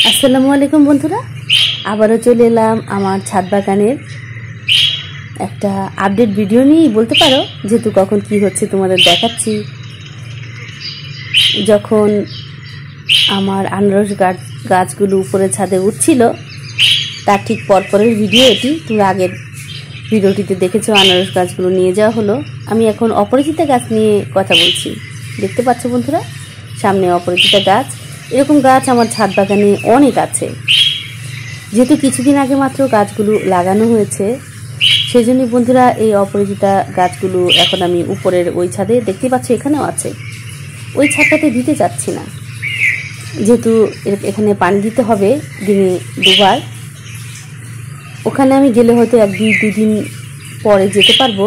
আসসালামু আলাইকুম বন্ধুরা, আবারও চলে এলাম আমার ছাদ বাগানের একটা আপডেট ভিডিও নিয়েই বলতে পারো, যেহেতু কখন কি হচ্ছে তোমাদের দেখাচ্ছি। যখন আমার আনারস গাছগুলো উপরে ছাদে উঠছিল তার ঠিক পরপরের ভিডিও এটি। তোমরা আগের ভিডিওটিতে দেখেছো, আনারস গাছগুলো নিয়ে যাওয়া হলো। আমি এখন অপরাজিতা গাছ নিয়ে কথা বলছি। দেখতে পাচ্ছ বন্ধুরা, সামনে অপরাজিতা গাছ। এরকম গাছ আমার ছাদ বাগানে অনেক আছে। যেহেতু কিছুদিন আগে মাত্র গাছগুলো লাগানো হয়েছে, সেই জন্যই বন্ধুরা এই অপরাজিতা গাছগুলো এখন আমি উপরের ওই ছাদে, দেখতে পাচ্ছ এখানেও আছে, ওই ছাদটাতে দিতে চাচ্ছি না, যেহেতু এখানে পানি দিতে হবে দিনে দুবার। ওখানে আমি গেলে হয়তো দুদিন পরে যেতে পারবো,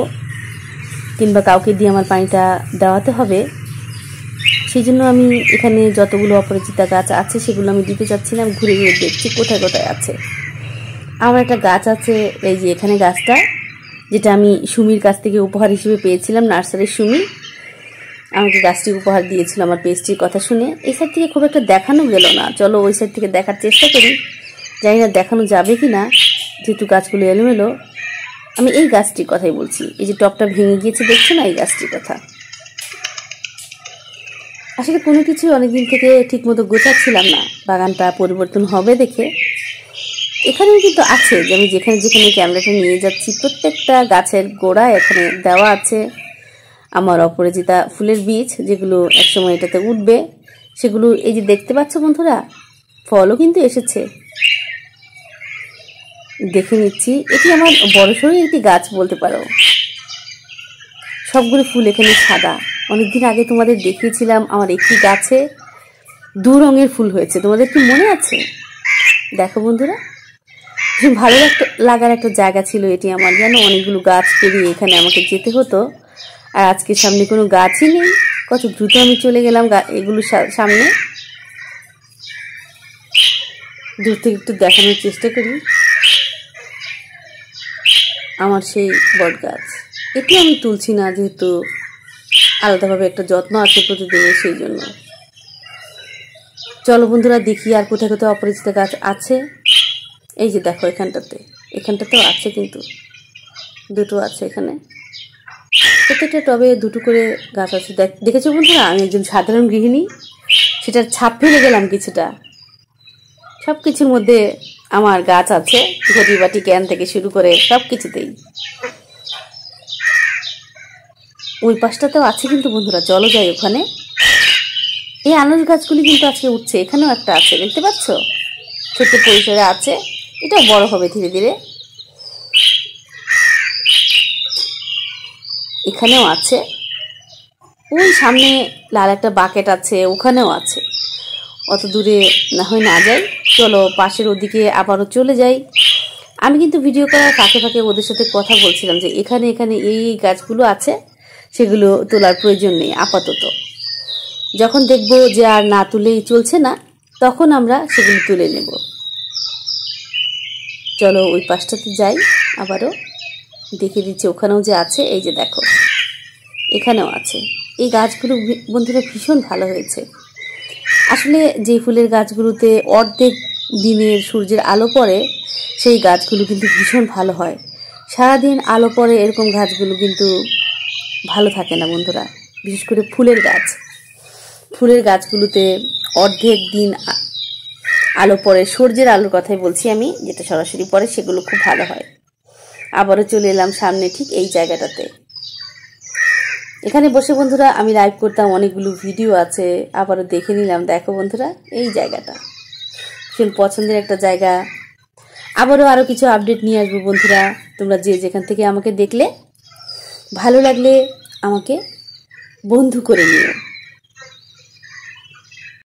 কিংবা কাউকে দিয়ে আমার পানিটা দেওয়াতে হবে। সেই জন্য আমি এখানে যতগুলো অপরাজিতা গাছ আছে সেগুলো আমি দিতে চাচ্ছি না। আমি ঘুরে ঘুরে দেখছি কোথায় কোথায় আছে। আমার একটা গাছ আছে, এই যে এখানে গাছটা, যেটা আমি সুমির কাছ থেকে উপহার হিসেবে পেয়েছিলাম। নার্সারির সুমি আমাকে গাছটি উপহার দিয়েছিল আমার পেস্ট্রির কথা শুনে। এই সাইড থেকে খুব একটা দেখানো গেল না, চলো ওই সাইড থেকে দেখার চেষ্টা করি। জানি না দেখানো যাবে কি না, যেহেতু গাছগুলো এলোমেলো। আমি এই গাছটির কথাই বলছি, এই যে টপটা ভেঙে গিয়েছে দেখছো না, এই গাছটির কথা। আসলে কোনো কিছু অনেকদিন থেকে ঠিক মতো গোছাচ্ছিলাম না, বাগানটা পরিবর্তন হবে দেখে। এখানেও কিন্তু আছে, যে আমি যেখানে যেখানে ক্যামেরাটা নিয়ে যাচ্ছি প্রত্যেকটা গাছের গোড়া এখানে দেওয়া আছে আমার অপরাজিতা ফুলের বীজ, যেগুলো একসময় এটাতে উঠবে। সেগুলো এই যে দেখতে পাচ্ছ বন্ধুরা, ফলও কিন্তু এসেছে, দেখে নিচ্ছি। এটি আমার বড়সড় একটি গাছ বলতে পারো। সবগুলো ফুল এখানে সাদা। অনেকদিন আগে তোমাদের দেখিয়েছিলাম আমার একটি গাছে 2 রঙের ফুল হয়েছে, তোমাদের কি মনে আছে? দেখো বন্ধুরা, ভালো লাগার একটা জায়গা ছিল এটি আমার, যেন অনেকগুলো গাছ পেরিয়ে এখানে আমাকে যেতে হতো। আর আজকে সামনে কোনো গাছই নেই, কত দ্রুত আমি চলে গেলাম এগুলোর সামনে। দূর থেকে একটু দেখানোর চেষ্টা করি আমার সেই বট গাছ। এটি আমি তুলছি না, যেহেতু আলাদাভাবে একটা যত্ন আছে প্রতিদিনের, সেই জন্য। চলো বন্ধুরা দেখি আর কোথায় কোথায় অপরাজিতা গাছ আছে। এই যে দেখো এখানটাতেও আছে, কিন্তু 2টো আছে এখানে। প্রত্যেকটা টবে 2টো করে গাছ আছে। দেখেছো বন্ধুরা, আমি একজন সাধারণ গৃহিণী, সেটার ছাপ ফেলে গেলাম কিছুটা। সব কিছুর মধ্যে আমার গাছ আছে, ঘটি বাটি ক্যান থেকে শুরু করে সব কিছুতেই। ওই পাশটাতেও আছে কিন্তু বন্ধুরা, চলো যাই ওখানে। এই আনারস গাছগুলি কিন্তু আজকে উঠছে, এখানেও একটা আছে, দেখতে পাচ্ছ, ছোট্ট পরিসরে আছে। এটাও বড় হবে ধীরে ধীরে। এখানেও আছে, ওই সামনে লাল একটা বাকেট আছে, ওখানেও আছে। অত দূরে না হয় না যাই, চলো পাশের ওদিকে আবারও চলে যাই। আমি কিন্তু ভিডিও করার ফাঁকে ফাঁকে ওদের সাথে কথা বলছিলাম যে এখানে এখানে এই গাছগুলো আছে, সেগুলো তোলার প্রয়োজন নেই আপাতত। যখন দেখবো যে আর না তুলেই চলছে না, তখন আমরা সেগুলো তুলে নেব। চলো ওই পাশটাতে যাই, আবারও দেখে দিচ্ছি ওখানেও যে আছে। এই যে দেখো, এখানেও আছে। এই গাছগুলো বন্ধুরা ভীষণ ভালো হয়েছে। আসলে যে ফুলের গাছগুলোতে অর্ধেক দিনের সূর্যের আলো পড়ে, সেই গাছগুলো কিন্তু ভীষণ ভালো হয়। সারাদিন আলো পড়ে এরকম গাছগুলো কিন্তু ভালো থাকে না বন্ধুরা। বিশেষ করে ফুলের গাছগুলোতে অর্ধেক দিন আলো পড়ে, সূর্যের আলোর কথাই বলছি আমি, যেটা সরাসরি পড়ে, সেগুলো খুব ভালো হয়। আবারও চলে এলাম সামনে ঠিক এই জায়গাটাতে। এখানে বসে বন্ধুরা আমি লাইভ করতাম, অনেকগুলো ভিডিও আছে, আবারও দেখে নিলাম। দেখো বন্ধুরা, এই জায়গাটা ভীষণ পছন্দের একটা জায়গা। আরও কিছু আপডেট নিয়ে আসবো বন্ধুরা। তোমরা যে যেখান থেকে আমাকে দেখলে, ভালো লাগলে আমাকে বন্ধু করে নিও।